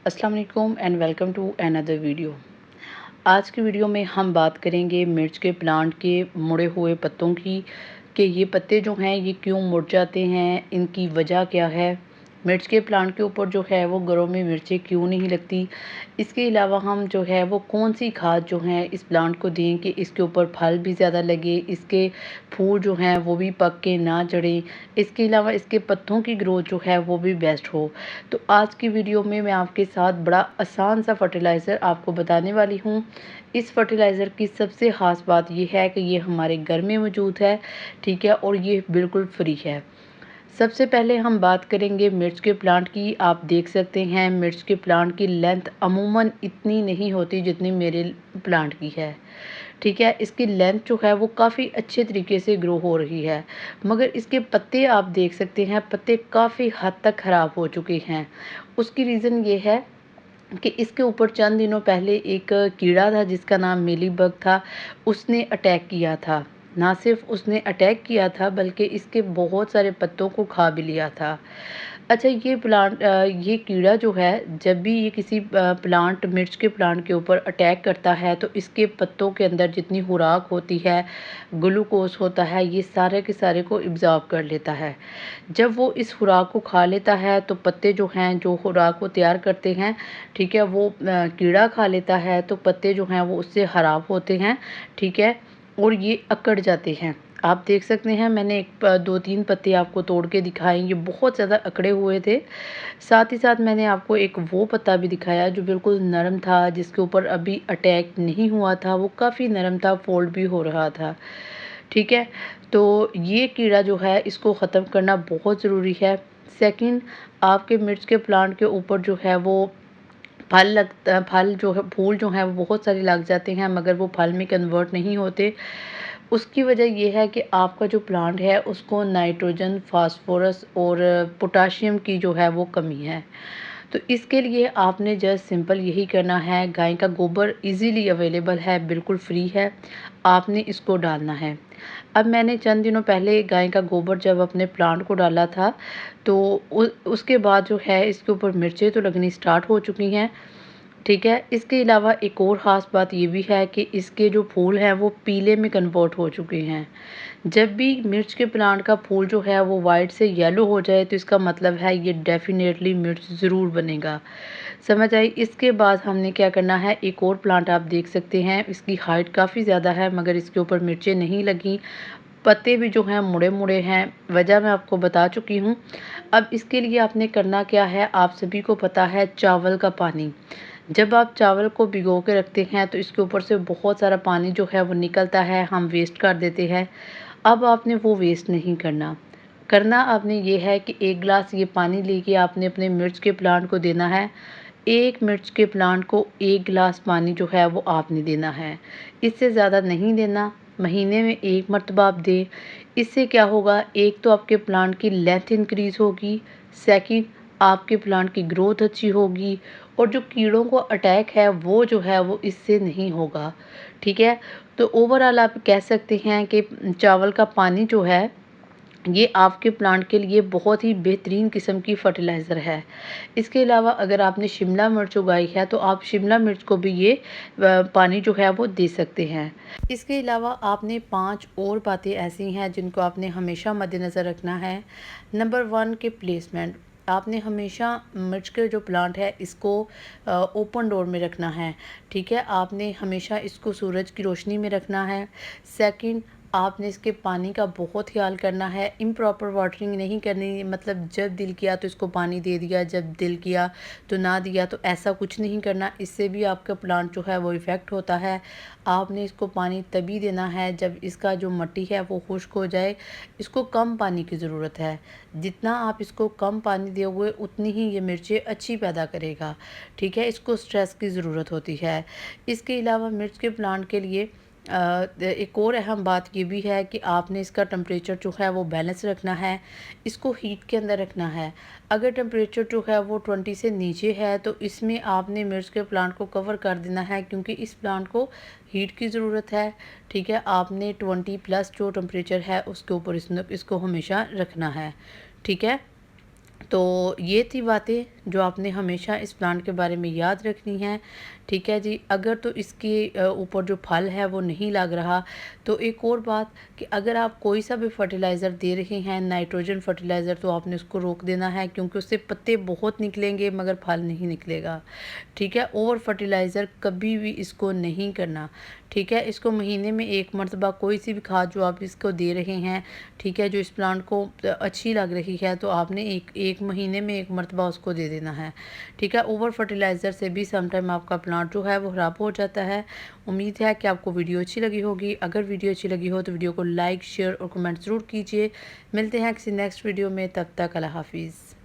अस्सलाम वालेकुम and welcome to another video. आज की वीडियो में हम बात करेंगे मिर्च के प्लांट के मुड़े हुए पत्तों की कि ये पत्ते जो हैं ये क्यों मुड़ जाते हैं, इनकी वजह क्या है। मिर्च के प्लांट के ऊपर जो है वो घरों में मिर्चें क्यों नहीं लगती। इसके अलावा हम जो है वो कौन सी खाद जो है इस प्लांट को दें कि इसके ऊपर फल भी ज़्यादा लगे, इसके फूल जो हैं वो भी पक के ना झड़ें, इसके अलावा इसके पत्तों की ग्रोथ जो है वो भी बेस्ट हो। तो आज की वीडियो में मैं आपके साथ बड़ा आसान सा फर्टिलाइज़र आपको बताने वाली हूँ। इस फर्टिलाइज़र की सबसे ख़ास बात ये है कि ये हमारे घर में मौजूद है, ठीक है, और ये बिल्कुल फ्री है। सबसे पहले हम बात करेंगे मिर्च के प्लांट की। आप देख सकते हैं मिर्च के प्लांट की लेंथ अमूमन इतनी नहीं होती जितनी मेरे प्लांट की है, ठीक है। इसकी लेंथ जो है वो काफ़ी अच्छे तरीके से ग्रो हो रही है, मगर इसके पत्ते आप देख सकते हैं पत्ते काफ़ी हद तक ख़राब हो चुके हैं। उसकी रीज़न ये है कि इसके ऊपर चंद दिनों पहले एक कीड़ा था जिसका नाम मीलीबग था, उसने अटैक किया था। ना सिर्फ उसने अटैक किया था बल्कि इसके बहुत सारे पत्तों को खा भी लिया था। अच्छा, ये कीड़ा जो है जब भी ये किसी प्लांट मिर्च के प्लांट के ऊपर अटैक करता है तो इसके पत्तों के अंदर जितनी खुराक होती है, ग्लूकोज़ होता है, ये सारे के सारे को एब्ज़ॉर्ब कर लेता है। जब वो इस खुराक को खा लेता है तो पत्ते जो हैं जो खुराक को तैयार करते हैं, ठीक है, वो कीड़ा खा लेता है तो पत्ते जो हैं वो उससे ख़राब होते हैं, ठीक है, और ये अकड़ जाते हैं। आप देख सकते हैं मैंने 2-3 पत्ते आपको तोड़ के दिखाए, ये बहुत ज़्यादा अकड़े हुए थे। साथ ही साथ मैंने आपको एक वो पत्ता भी दिखाया जो बिल्कुल नरम था, जिसके ऊपर अभी अटैक नहीं हुआ था, वो काफ़ी नरम था, फ़ोल्ड भी हो रहा था, ठीक है। तो ये कीड़ा जो है इसको ख़त्म करना बहुत ज़रूरी है। सेकंड, आपके मिर्च के प्लांट के ऊपर जो है वो फल जो है फूल जो हैं वो बहुत सारे लग जाते हैं मगर वो फल में कन्वर्ट नहीं होते। उसकी वजह ये है कि आपका जो प्लांट है उसको नाइट्रोजन, फास्फोरस और पोटाशियम की जो है वो कमी है। तो इसके लिए आपने जस्ट सिंपल यही करना है, गाय का गोबर इजीली अवेलेबल है, बिल्कुल फ्री है, आपने इसको डालना है। अब मैंने चंद दिनों पहले गाय का गोबर जब अपने प्लांट को डाला था तो उसके बाद जो है इसके ऊपर मिर्चें तो लगनी स्टार्ट हो चुकी हैं, ठीक है। इसके अलावा एक और ख़ास बात ये भी है कि इसके जो फूल हैं वो पीले में कन्वर्ट हो चुके हैं। जब भी मिर्च के प्लांट का फूल जो है वो वाइट से येलो हो जाए तो इसका मतलब है ये डेफ़िनेटली मिर्च ज़रूर बनेगा। समझ आई? इसके बाद हमने क्या करना है, एक और प्लांट आप देख सकते हैं, इसकी हाइट काफ़ी ज़्यादा है मगर इसके ऊपर मिर्चें नहीं लगीं। पत्ते भी जो हैं मुड़े-मुड़े हैं, वजह मैं आपको बता चुकी हूँ। अब इसके लिए आपने करना क्या है, आप सभी को पता है चावल का पानी। जब आप चावल को भिगो के रखते हैं तो इसके ऊपर से बहुत सारा पानी जो है वो निकलता है, हम वेस्ट कर देते हैं। अब आपने वो वेस्ट नहीं करना। करना आपने ये है कि 1 गिलास ये पानी लेके आपने अपने मिर्च के प्लांट को देना है। एक मिर्च के प्लांट को 1 गिलास पानी जो है वो आपने देना है। इससे ज़्यादा नहीं देना, महीने में 1 मर्तबा आप दें। इससे क्या होगा, एक तो आपके प्लांट की लेंथ इंक्रीज़ होगी, सेकंड आपके प्लांट की ग्रोथ अच्छी होगी और जो कीड़ों को अटैक है वो जो है वो इससे नहीं होगा, ठीक है। तो ओवरऑल आप कह सकते हैं कि चावल का पानी जो है ये आपके प्लांट के लिए बहुत ही बेहतरीन किस्म की फर्टिलाइज़र है। इसके अलावा अगर आपने शिमला मिर्च उगाई है तो आप शिमला मिर्च को भी ये पानी जो है वो दे सकते हैं। इसके अलावा आपने 5 और बातें ऐसी हैं जिनको आपने हमेशा मद्देनज़र रखना है। नंबर 1 के प्लेसमेंट, आपने हमेशा मिर्च के जो प्लांट है इसको ओपन डोर में रखना है, ठीक है। आपने हमेशा इसको सूरज की रोशनी में रखना है। सेकंड, आपने इसके पानी का बहुत ख्याल करना है, इम्प्रॉपर वाटरिंग नहीं करनी, मतलब जब दिल किया तो इसको पानी दे दिया, जब दिल किया तो ना दिया, तो ऐसा कुछ नहीं करना, इससे भी आपका प्लांट जो है वो इफ़ेक्ट होता है। आपने इसको पानी तभी देना है जब इसका जो मिट्टी है वो खुश्क हो जाए। इसको कम पानी की ज़रूरत है, जितना आप इसको कम पानी दोगे उतनी ही ये मिर्चें अच्छी पैदा करेगा, ठीक है। इसको स्ट्रेस की ज़रूरत होती है। इसके अलावा मिर्च के प्लांट के लिए एक और अहम बात ये भी है कि आपने इसका टेम्परेचर जो है वो बैलेंस रखना है, इसको हीट के अंदर रखना है। अगर टेम्परेचर जो है वो 20 से नीचे है तो इसमें आपने मिर्च के प्लांट को कवर कर देना है क्योंकि इस प्लांट को हीट की ज़रूरत है, ठीक है। आपने 20 प्लस जो टेम्परेचर है उसके ऊपर इसको हमेशा रखना है, ठीक है। तो ये थी बातें जो आपने हमेशा इस प्लांट के बारे में याद रखनी है। ठीक है जी। अगर तो इसके ऊपर जो फल है वो नहीं लग रहा, तो एक और बात कि अगर आप कोई सा भी फर्टिलाइज़र दे रहे हैं, नाइट्रोजन फर्टिलाइज़र, तो आपने उसको रोक देना है, क्योंकि उससे पत्ते बहुत निकलेंगे मगर फल नहीं निकलेगा। ठीक है। ओवर फर्टिलाइज़र कभी भी इसको नहीं करना। ठीक है। इसको महीने में एक मरतबा कोई सी भी खाद जो आप इसको दे रहे हैं, ठीक है, जो इस प्लांट को अच्छी लग रही है, तो आपने एक महीने में एक मरतबा उसको दे देना है। ठीक है। ओवर फर्टिलाइज़र से भी समटाइम आपका प्लांट जो है वो ख़राब हो जाता है। उम्मीद है कि आपको वीडियो अच्छी लगी होगी। अगर वीडियो अच्छी लगी हो तो वीडियो को लाइक, शेयर और कमेंट ज़रूर कीजिए। मिलते हैं किसी नेक्स्ट वीडियो में, तब तक अल्लाह हाफिज़।